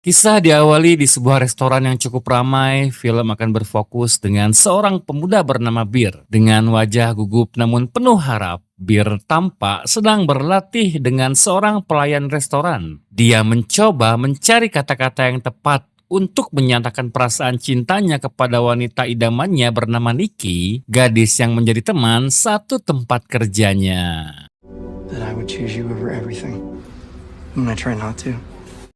Kisah diawali di sebuah restoran yang cukup ramai. Film akan berfokus dengan seorang pemuda bernama Bir. Dengan wajah gugup namun penuh harap, Bir tampak sedang berlatih dengan seorang pelayan restoran. Dia mencoba mencari kata-kata yang tepat untuk menyatakan perasaan cintanya kepada wanita idamannya bernama Nikki, gadis yang menjadi teman satu tempat kerjanya. That I would choose you over everything. I'm gonna try not to.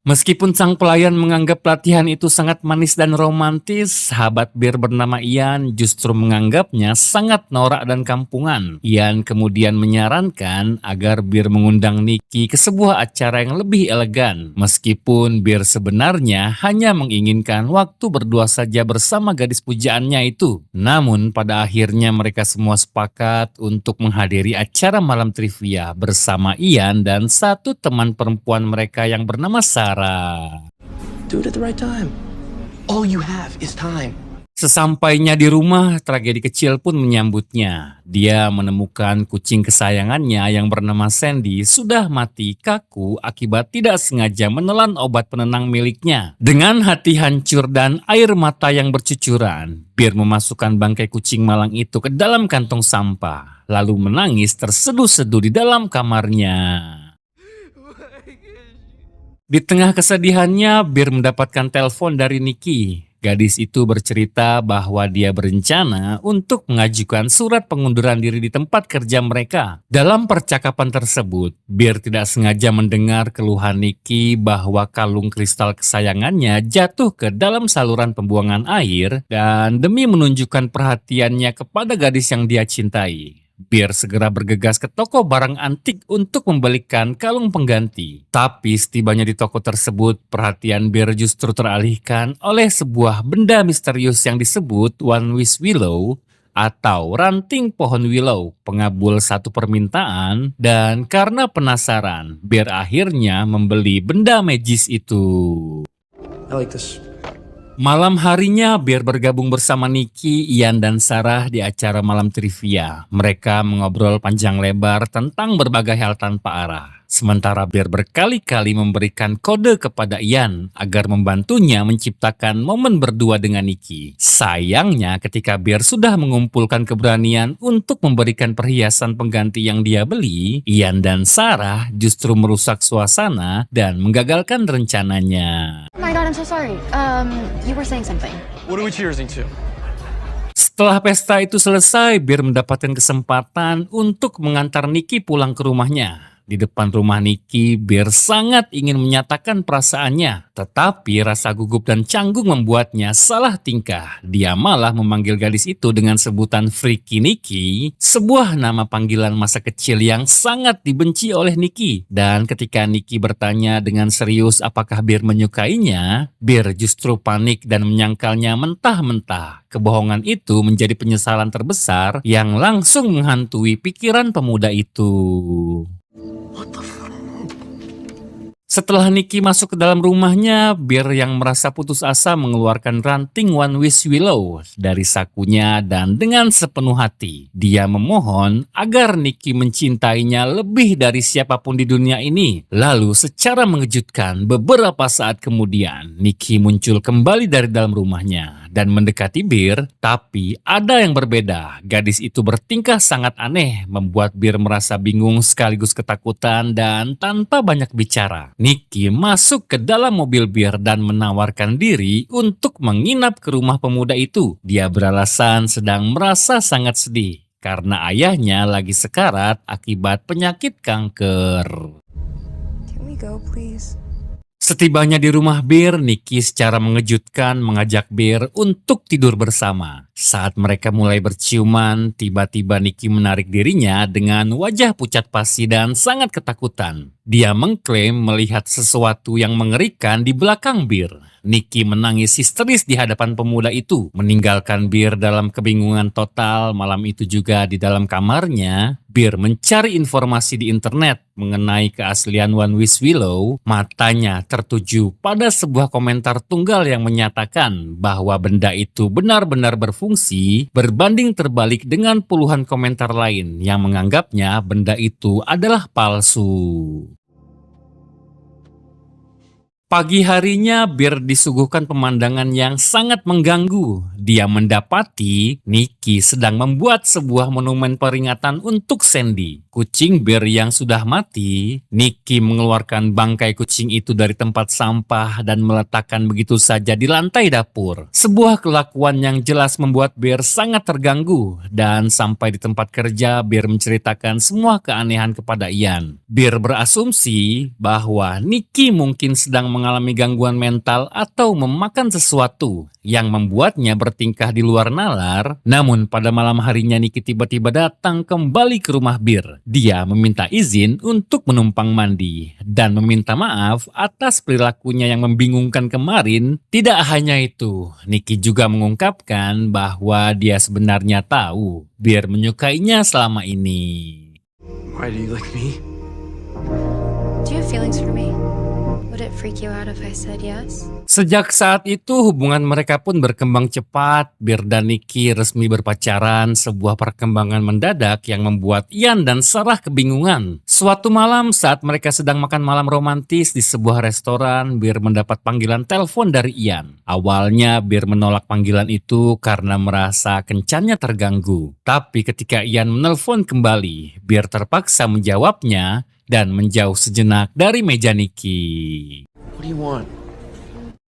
Meskipun sang pelayan menganggap latihan itu sangat manis dan romantis, sahabat Bir bernama Ian justru menganggapnya sangat norak dan kampungan. Ian kemudian menyarankan agar Bir mengundang Nikki ke sebuah acara yang lebih elegan. Meskipun Bir sebenarnya hanya menginginkan waktu berdua saja bersama gadis pujaannya itu. Namun pada akhirnya mereka semua sepakat untuk menghadiri acara malam trivia bersama Ian dan satu teman perempuan mereka yang bernama Sarah. Do it at the right time. All you have is time. Sesampainya di rumah, tragedi kecil pun menyambutnya. Dia menemukan kucing kesayangannya yang bernama Sandy sudah mati kaku akibat tidak sengaja menelan obat penenang miliknya. Dengan hati hancur dan air mata yang bercucuran, Bir memasukkan bangkai kucing malang itu ke dalam kantong sampah, lalu menangis terseduh-seduh di dalam kamarnya. Di tengah kesedihannya, Bir mendapatkan telepon dari Nikki. Gadis itu bercerita bahwa dia berencana untuk mengajukan surat pengunduran diri di tempat kerja mereka. Dalam percakapan tersebut, Bir tidak sengaja mendengar keluhan Nikki bahwa kalung kristal kesayangannya jatuh ke dalam saluran pembuangan air dan demi menunjukkan perhatiannya kepada gadis yang dia cintai, Bir segera bergegas ke toko barang antik untuk membelikan kalung pengganti. Tapi setibanya di toko tersebut, perhatian Bir justru teralihkan oleh sebuah benda misterius yang disebut One Wish Willow atau ranting pohon willow, pengabul satu permintaan, dan karena penasaran, Bir akhirnya membeli benda magis itu. I like this. Malam harinya, Bir bergabung bersama Nikki, Ian, dan Sarah di acara malam trivia. Mereka mengobrol panjang lebar tentang berbagai hal tanpa arah. Sementara Bir berkali-kali memberikan kode kepada Ian agar membantunya menciptakan momen berdua dengan Nikki. Sayangnya ketika Bir sudah mengumpulkan keberanian untuk memberikan perhiasan pengganti yang dia beli, Ian dan Sarah justru merusak suasana dan menggagalkan rencananya. Oh my god, I'm so sorry. You were saying something. What are we cheersing to? Setelah pesta itu selesai, Bir mendapatkan kesempatan untuk mengantar Nikki pulang ke rumahnya. Di depan rumah Nikki, Bir sangat ingin menyatakan perasaannya. Tetapi rasa gugup dan canggung membuatnya salah tingkah. Dia malah memanggil gadis itu dengan sebutan Freaky Nikki, sebuah nama panggilan masa kecil yang sangat dibenci oleh Nikki. Dan ketika Nikki bertanya dengan serius apakah Bir menyukainya, Bir justru panik dan menyangkalnya mentah-mentah. Kebohongan itu menjadi penyesalan terbesar yang langsung menghantui pikiran pemuda itu. Setelah Nikki masuk ke dalam rumahnya, Bir yang merasa putus asa mengeluarkan ranting One Wish Willow dari sakunya dan dengan sepenuh hati dia memohon agar Nikki mencintainya lebih dari siapapun di dunia ini. Lalu secara mengejutkan beberapa saat kemudian Nikki muncul kembali dari dalam rumahnya dan mendekati Bir, tapi ada yang berbeda. Gadis itu bertingkah sangat aneh, membuat Bir merasa bingung sekaligus ketakutan dan tanpa banyak bicara, Nikki masuk ke dalam mobil Bir dan menawarkan diri untuk menginap ke rumah pemuda itu. Dia beralasan sedang merasa sangat sedih karena ayahnya lagi sekarat akibat penyakit kanker. Can we go, please? Setibanya di rumah Bir, Nikki secara mengejutkan mengajak Bir untuk tidur bersama. Saat mereka mulai berciuman, tiba-tiba Nikki menarik dirinya dengan wajah pucat pasi dan sangat ketakutan. Dia mengklaim melihat sesuatu yang mengerikan di belakang Bir. Nicky menangis histeris di hadapan pemuda itu, meninggalkan Bir dalam kebingungan total. Malam itu juga di dalam kamarnya, Bir mencari informasi di internet mengenai keaslian One Wish Willow. Matanya tertuju pada sebuah komentar tunggal yang menyatakan bahwa benda itu benar-benar berfungsi, berbanding terbalik dengan puluhan komentar lain yang menganggapnya benda itu adalah palsu. Pagi harinya, Bir disuguhkan pemandangan yang sangat mengganggu. Dia mendapati Nicky sedang membuat sebuah monumen peringatan untuk Sandy, kucing Bir yang sudah mati. Nicky mengeluarkan bangkai kucing itu dari tempat sampah dan meletakkan begitu saja di lantai dapur. Sebuah kelakuan yang jelas membuat Bir sangat terganggu, dan sampai di tempat kerja, Bir menceritakan semua keanehan kepada Ian. Bir berasumsi bahwa Nicky mungkin sedang mengalami gangguan mental atau memakan sesuatu yang membuatnya bertingkah di luar nalar. Namun pada malam harinya Nicky tiba-tiba datang kembali ke rumah Bir. Dia meminta izin untuk menumpang mandi dan meminta maaf atas perilakunya yang membingungkan kemarin. Tidak hanya itu, Nicky juga mengungkapkan bahwa dia sebenarnya tahu Bir menyukainya selama ini. Why do you like me? Do you have feelings for me? Would it freak you out if I said yes? Sejak saat itu hubungan mereka pun berkembang cepat. Bir dan Nicky resmi berpacaran, sebuah perkembangan mendadak yang membuat Ian dan Sarah kebingungan. Suatu malam saat mereka sedang makan malam romantis di sebuah restoran, Bir mendapat panggilan telepon dari Ian. Awalnya Bir menolak panggilan itu karena merasa kencannya terganggu. Tapi ketika Ian menelpon kembali, Bir terpaksa menjawabnya dan menjauh sejenak dari meja Nicky. What do you want?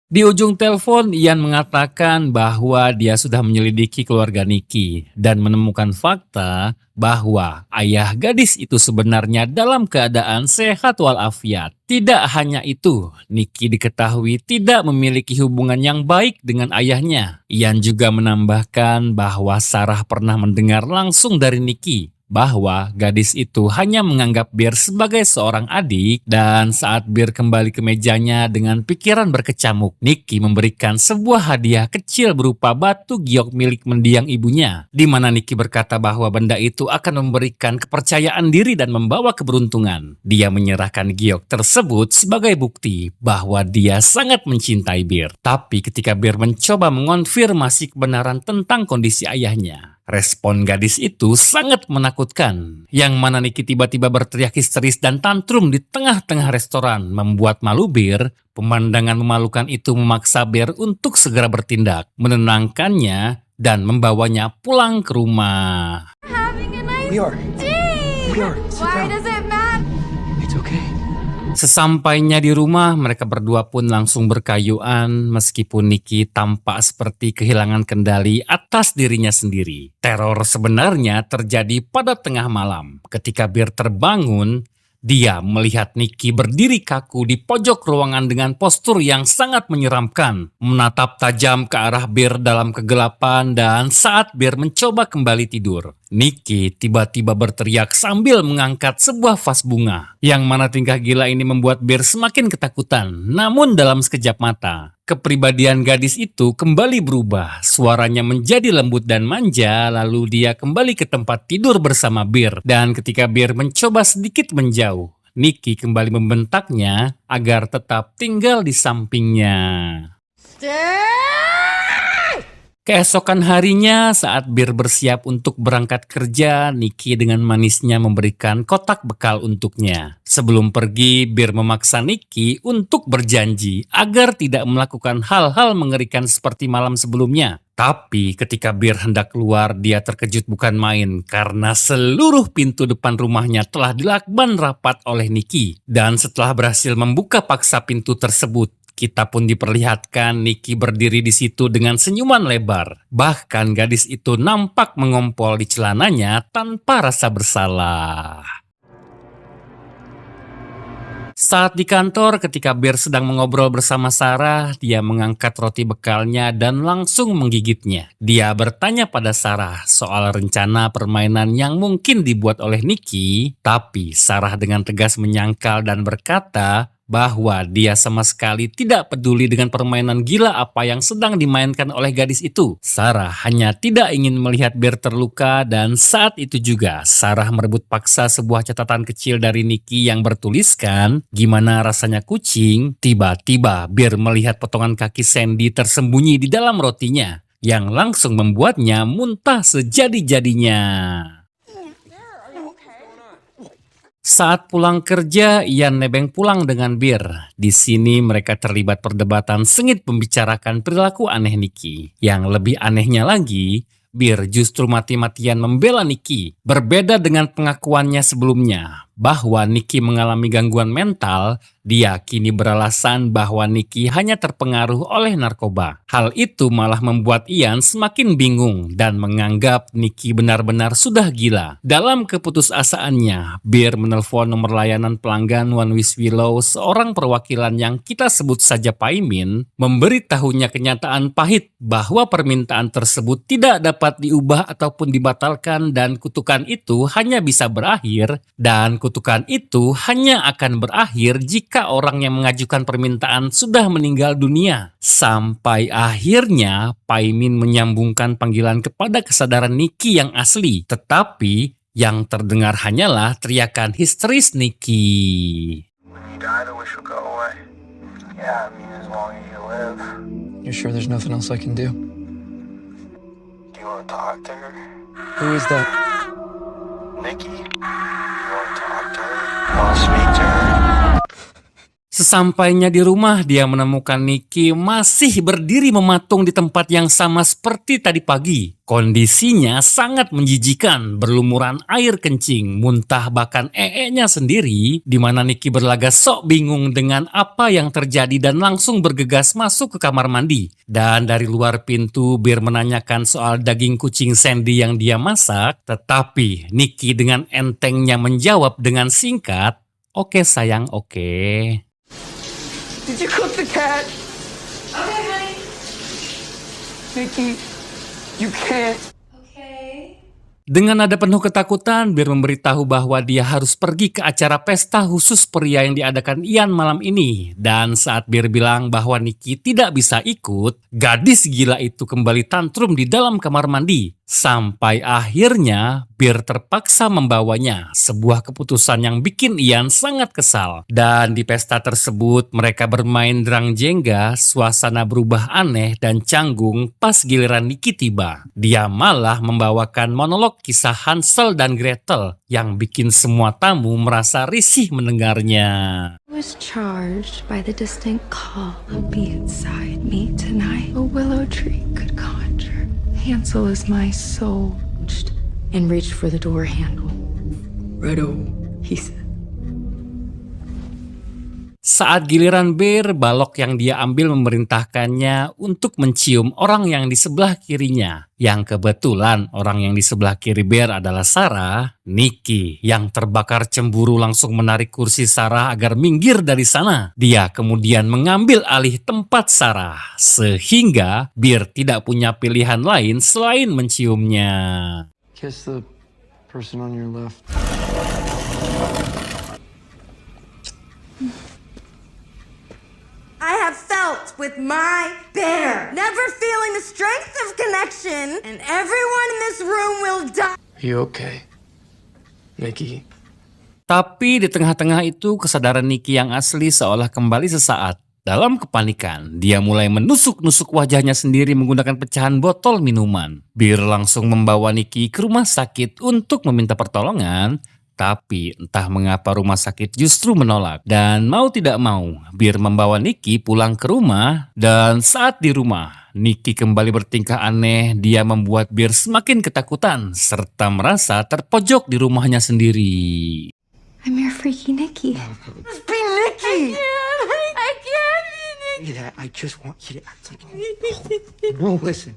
Di ujung telepon, Ian mengatakan bahwa dia sudah menyelidiki keluarga Nicky dan menemukan fakta bahwa ayah gadis itu sebenarnya dalam keadaan sehat walafiat. Tidak hanya itu, Nicky diketahui tidak memiliki hubungan yang baik dengan ayahnya. Ian juga menambahkan bahwa Sarah pernah mendengar langsung dari Nicky bahwa gadis itu hanya menganggap Bir sebagai seorang adik, dan saat Bir kembali ke mejanya dengan pikiran berkecamuk, Nicky memberikan sebuah hadiah kecil berupa batu giok milik mendiang ibunya, di mana Nicky berkata bahwa benda itu akan memberikan kepercayaan diri dan membawa keberuntungan. Dia menyerahkan giok tersebut sebagai bukti bahwa dia sangat mencintai Bir. Tapi ketika Bir mencoba mengonfirmasi kebenaran tentang kondisi ayahnya, respon gadis itu sangat menakutkan, yang mana Nicky tiba-tiba berteriak histeris dan tantrum di tengah-tengah restoran, membuat malu Bir. Pemandangan memalukan itu memaksa Bir untuk segera bertindak, menenangkannya, dan membawanya pulang ke rumah. Having a nice We are. day! We are. Sit Why down. does it matter? It's okay. Sesampainya di rumah, mereka berdua pun langsung berkayuan meskipun Nicky tampak seperti kehilangan kendali atas dirinya sendiri. Teror sebenarnya terjadi pada tengah malam. Ketika Bir terbangun, dia melihat Nicky berdiri kaku di pojok ruangan dengan postur yang sangat menyeramkan, menatap tajam ke arah Bir dalam kegelapan. Dan saat Bir mencoba kembali tidur, Nicky tiba-tiba berteriak sambil mengangkat sebuah vas bunga, yang mana tingkah gila ini membuat Bir semakin ketakutan. Namun dalam sekejap mata, kepribadian gadis itu kembali berubah. Suaranya menjadi lembut dan manja, lalu dia kembali ke tempat tidur bersama Bir. Dan ketika Bir mencoba sedikit menjauh, Nicky kembali membentaknya agar tetap tinggal di sampingnya. Keesokan harinya, saat Bir bersiap untuk berangkat kerja, Nicky dengan manisnya memberikan kotak bekal untuknya. Sebelum pergi, Bir memaksa Nicky untuk berjanji agar tidak melakukan hal-hal mengerikan seperti malam sebelumnya. Tapi ketika Bir hendak keluar, dia terkejut bukan main karena seluruh pintu depan rumahnya telah dilakban rapat oleh Nicky. Dan setelah berhasil membuka paksa pintu tersebut, kita pun diperlihatkan Nicky berdiri di situ dengan senyuman lebar. Bahkan gadis itu nampak mengompol di celananya tanpa rasa bersalah. Saat di kantor, ketika Bir sedang mengobrol bersama Sarah, dia mengangkat roti bekalnya dan langsung menggigitnya. Dia bertanya pada Sarah soal rencana permainan yang mungkin dibuat oleh Nicky, tapi Sarah dengan tegas menyangkal dan berkata bahwa dia sama sekali tidak peduli dengan permainan gila apa yang sedang dimainkan oleh gadis itu. Sarah hanya tidak ingin melihat Bear terluka, dan saat itu juga Sarah merebut paksa sebuah catatan kecil dari Nicky yang bertuliskan, "Gimana rasanya kucing?" Tiba-tiba Bear melihat potongan kaki Sandy tersembunyi di dalam rotinya, yang langsung membuatnya muntah sejadi-jadinya. Saat pulang kerja, Ian nebeng pulang dengan Bear. Di sini mereka terlibat perdebatan sengit membicarakan perilaku aneh Nicky. Yang lebih anehnya lagi, Bear justru mati-matian membela Nicky. Berbeda dengan pengakuannya sebelumnya bahwa Nicky mengalami gangguan mental, dia kini beralasan bahwa Nicky hanya terpengaruh oleh narkoba. Hal itu malah membuat Ian semakin bingung dan menganggap Nicky benar-benar sudah gila. Dalam keputusasaannya, Bear menelpon nomor layanan pelanggan One Wish Willow, seorang perwakilan yang kita sebut saja Paimin, memberitahunya kenyataan pahit bahwa permintaan tersebut tidak dapat diubah ataupun dibatalkan, dan kutukan itu hanya bisa berakhir kutukan itu hanya akan berakhir jika orang yang mengajukan permintaan sudah meninggal dunia. Sampai akhirnya Paimin menyambungkan panggilan kepada kesadaran Nicky yang asli. Tetapi yang terdengar hanyalah teriakan histeris Nicky. When you die, the wish will go away. Yeah, I mean, as long as you live. You sure there's nothing else I can do? Do you want to talk to her? Who is that? Nikki? You want to talk to her? You want to speak to her? Sesampainya di rumah, dia menemukan Nicky masih berdiri mematung di tempat yang sama seperti tadi pagi. Kondisinya sangat menjijikan, berlumuran air kencing, muntah bahkan ee-nya sendiri, di mana Nicky berlagak sok bingung dengan apa yang terjadi dan langsung bergegas masuk ke kamar mandi. Dan dari luar pintu, Bear menanyakan soal daging kucing Sandy yang dia masak, tetapi Nicky dengan entengnya menjawab dengan singkat, "Oke sayang, oke." Did you cook the cat? Okay, honey. Nikki, you can't. Okay. Dengan nada penuh ketakutan, Bear memberitahu bahwa dia harus pergi ke acara pesta khusus pria yang diadakan Ian malam ini. Dan saat Bear bilang bahwa Nicky tidak bisa ikut, gadis gila itu kembali tantrum di dalam kamar mandi. Sampai akhirnya Bear terpaksa membawanya, sebuah keputusan yang bikin Ian sangat kesal. Dan di pesta tersebut mereka bermain drang jengga, suasana berubah aneh dan canggung pas giliran Nicky tiba. Dia malah membawakan monolog kisah Hansel dan Gretel yang bikin semua tamu merasa risih mendengarnya. I was charged by the distinct call of be inside me tonight. A willow tree could conjure. Hansel is my soul. And reached for the door handle. Righto. He said. Saat giliran Bear, balok yang dia ambil memerintahkannya untuk mencium orang yang di sebelah kirinya. Yang kebetulan orang yang di sebelah kiri Bear adalah Sarah. Nicky yang terbakar cemburu langsung menarik kursi Sarah agar minggir dari sana. Dia kemudian mengambil alih tempat Sarah, sehingga Bear tidak punya pilihan lain selain menciumnya. Kiss the person on your left. I have felt with my bear, never feeling the strength of connection, and everyone in this room will die. Are you okay, Nikki? Tapi di tengah-tengah itu kesadaran Nicky yang asli seolah kembali sesaat. Dalam kepanikan, dia mulai menusuk-nusuk wajahnya sendiri menggunakan pecahan botol minuman. Bear langsung membawa Nicky ke rumah sakit untuk meminta pertolongan. Tapi entah mengapa rumah sakit justru menolak. Dan mau tidak mau, Bear membawa Nicky pulang ke rumah. Dan saat di rumah, Nicky kembali bertingkah aneh. Dia membuat Bear semakin ketakutan serta merasa terpojok di rumahnya sendiri. I'm your freaky Nicky. Just be Nikki. I can't be Nikki. Yeah, I just want you to act like no, listen.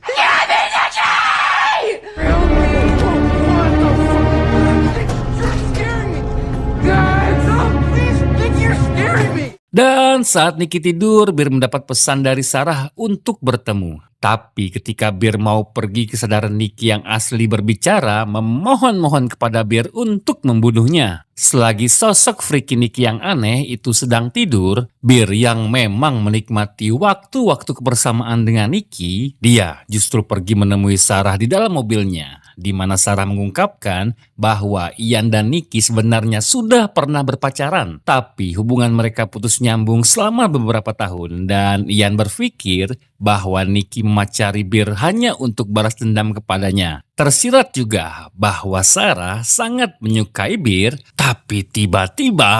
Dan saat Nicky tidur, Bear mendapat pesan dari Sarah untuk bertemu. Tapi ketika Bir mau pergi, kesadaran Nicky yang asli berbicara memohon-mohon kepada Bir untuk membunuhnya. Selagi sosok freaky Nicky yang aneh itu sedang tidur, Bir yang memang menikmati waktu-waktu kebersamaan dengan Nicky, dia justru pergi menemui Sarah di dalam mobilnya, di mana Sarah mengungkapkan bahwa Ian dan Nicky sebenarnya sudah pernah berpacaran, tapi hubungan mereka putus nyambung selama beberapa tahun, dan Ian berpikir bahwa Nicky memacari Bir hanya untuk balas dendam kepadanya. Tersirat juga bahwa Sarah sangat menyukai Bir, tapi tiba-tiba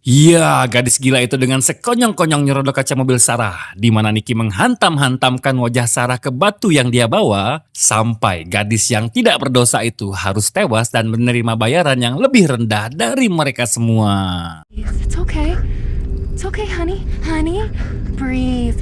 ya, gadis gila itu dengan sekonyong-konyong nyerodok kaca mobil Sarah, di mana Nicky menghantam-hantamkan wajah Sarah ke batu yang dia bawa, sampai gadis yang tidak berdosa itu harus tewas dan menerima bayaran yang lebih rendah dari mereka semua. It's okay. It's okay, honey. Honey, breathe.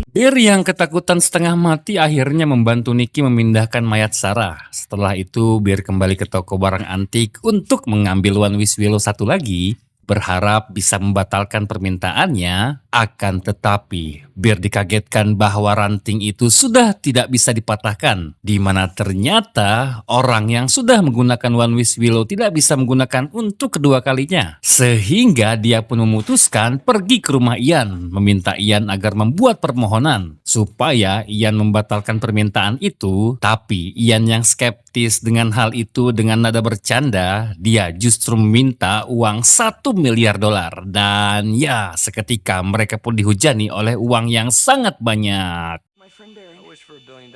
Bir yang ketakutan setengah mati akhirnya membantu Nicky memindahkan mayat Sarah. Setelah itu Bir kembali ke toko barang antik untuk mengambil One Wish Willow satu lagi, berharap bisa membatalkan permintaannya, akan tetapi Bir dikagetkan bahwa ranting itu sudah tidak bisa dipatahkan, di mana ternyata orang yang sudah menggunakan One Wish Willow tidak bisa menggunakan untuk kedua kalinya. Sehingga dia pun memutuskan pergi ke rumah Ian, meminta Ian agar membuat permohonan supaya Ian membatalkan permintaan itu. Tapi Ian yang skeptis dengan hal itu, dengan nada bercanda, dia justru meminta uang $1 miliar. Dan ya, seketika mereka pun dihujani oleh uang yang sangat banyak. My friend Barry. I wish for $1 billion.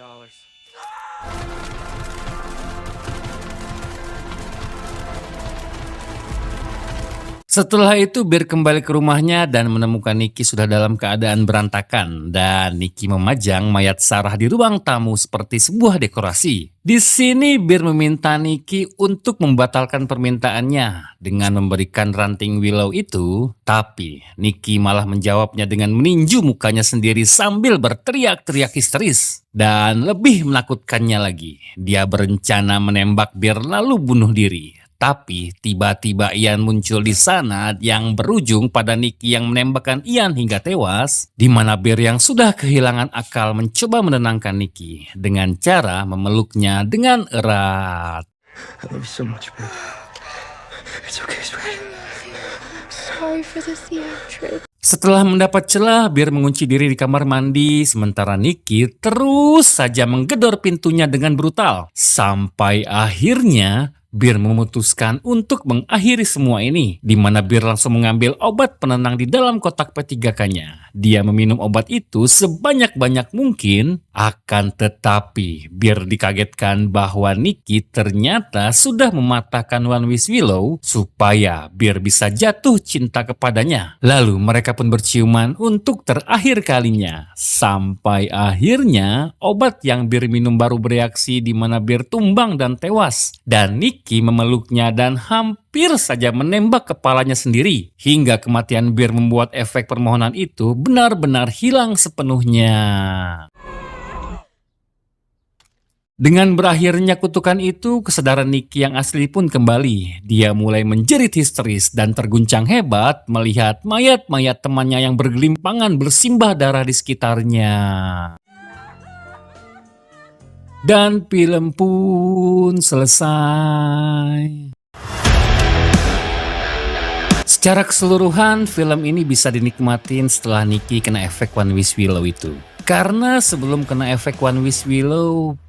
Setelah itu Bir kembali ke rumahnya dan menemukan Nicky sudah dalam keadaan berantakan, dan Nicky memajang mayat Sarah di ruang tamu seperti sebuah dekorasi. Di sini Bir meminta Nicky untuk membatalkan permintaannya dengan memberikan ranting Willow itu, tapi Nicky malah menjawabnya dengan meninju mukanya sendiri sambil berteriak-teriak histeris. Dan lebih menakutkannya lagi, dia berencana menembak Bir lalu bunuh diri. Tapi tiba-tiba Ian muncul di sana yang berujung pada Nicky yang menembakkan Ian hingga tewas, di mana Bir yang sudah kehilangan akal mencoba menenangkan Nicky dengan cara memeluknya dengan erat. I love you so much, babe. It's okay, sweetie. Sorry for the theatrics. Setelah mendapat celah, Bir mengunci diri di kamar mandi, sementara Nicky terus saja menggedor pintunya dengan brutal. Sampai akhirnya Bir memutuskan untuk mengakhiri semua ini, di mana Bir langsung mengambil obat penenang di dalam kotak P3K-nya. Dia meminum obat itu sebanyak-banyak mungkin, akan tetapi Bir dikagetkan bahwa Nicky ternyata sudah mematahkan One Wish Willow supaya Bir bisa jatuh cinta kepadanya. Lalu mereka pun berciuman untuk terakhir kalinya, sampai akhirnya obat yang Bir minum baru bereaksi, di mana Bir tumbang dan tewas, dan Nicky memeluknya dan hampir saja menembak kepalanya sendiri, hingga kematian Bir membuat efek permohonan itu benar-benar hilang sepenuhnya. Dengan berakhirnya kutukan itu, kesadaran Nicky yang asli pun kembali. Dia mulai menjerit histeris dan terguncang hebat melihat mayat-mayat temannya yang bergelimpangan bersimbah darah di sekitarnya. Dan film pun selesai. Secara keseluruhan, film ini bisa dinikmatin setelah Nicky kena efek One Wish Willow itu. Karena sebelum kena efek One Wish Willow,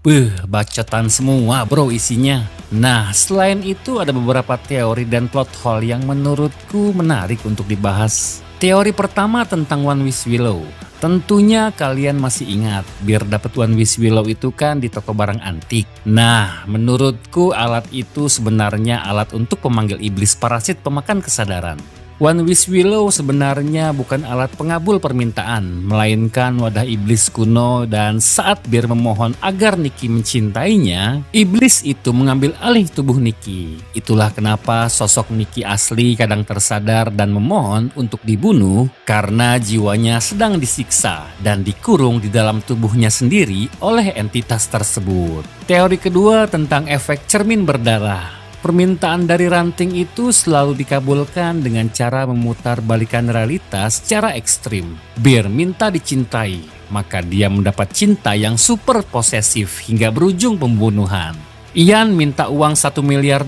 bacotan semua bro isinya. Nah, selain itu ada beberapa teori dan plot hole yang menurutku menarik untuk dibahas. Teori pertama tentang One Wish Willow. Tentunya kalian masih ingat, Bir dapat One Wish Willow itu kan di toko barang antik. Nah, menurutku alat itu sebenarnya alat untuk pemanggil iblis parasit pemakan kesadaran. One Wish Willow sebenarnya bukan alat pengabul permintaan, melainkan wadah iblis kuno, dan saat Bir memohon agar Nicky mencintainya, iblis itu mengambil alih tubuh Nicky. Itulah kenapa sosok Nicky asli kadang tersadar dan memohon untuk dibunuh karena jiwanya sedang disiksa dan dikurung di dalam tubuhnya sendiri oleh entitas tersebut. Teori kedua tentang efek cermin berdarah. Permintaan dari ranting itu selalu dikabulkan dengan cara memutarbalikkan realitas secara ekstrim. Bir minta dicintai, maka dia mendapat cinta yang super posesif hingga berujung pembunuhan. Ian minta uang $1 miliar,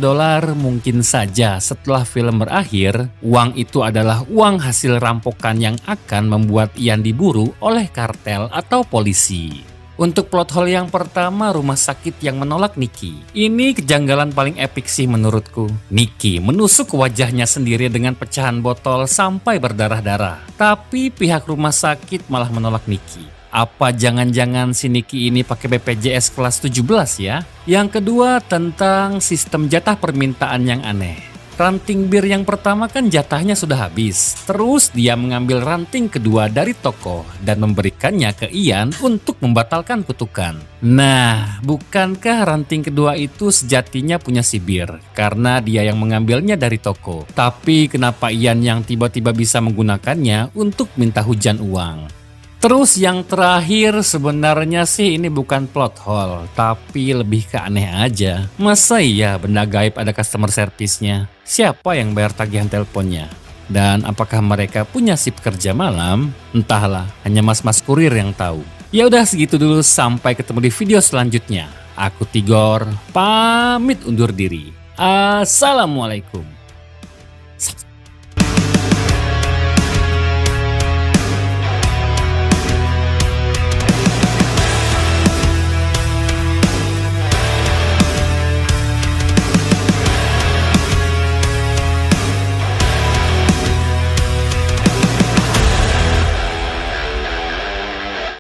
mungkin saja setelah film berakhir, uang itu adalah uang hasil rampokan yang akan membuat Ian diburu oleh kartel atau polisi. Untuk plot hole yang pertama, rumah sakit yang menolak Nicky. Ini kejanggalan paling epik sih menurutku. Nicky menusuk wajahnya sendiri dengan pecahan botol sampai berdarah-darah. Tapi pihak rumah sakit malah menolak Nicky. Apa jangan-jangan si Nicky ini pakai BPJS kelas 17 ya? Yang kedua tentang sistem jatah permintaan yang aneh. Ranting bir yang pertama kan jatahnya sudah habis. Terus dia mengambil ranting kedua dari toko dan memberikannya ke Ian untuk membatalkan kutukan. Nah, bukankah ranting kedua itu sejatinya punya si bir? Karena dia yang mengambilnya dari toko. Tapi kenapa Ian yang tiba-tiba bisa menggunakannya untuk minta hujan uang? Terus yang terakhir sebenarnya sih ini bukan plot hole, tapi lebih ke aneh aja. Masa iya benda gaib ada customer service-nya? Siapa yang bayar tagihan teleponnya? Dan apakah mereka punya sip kerja malam? Entahlah, hanya mas-mas kurir yang tahu. Ya udah segitu dulu, sampai ketemu di video selanjutnya. Aku Tigor, pamit undur diri. Assalamualaikum.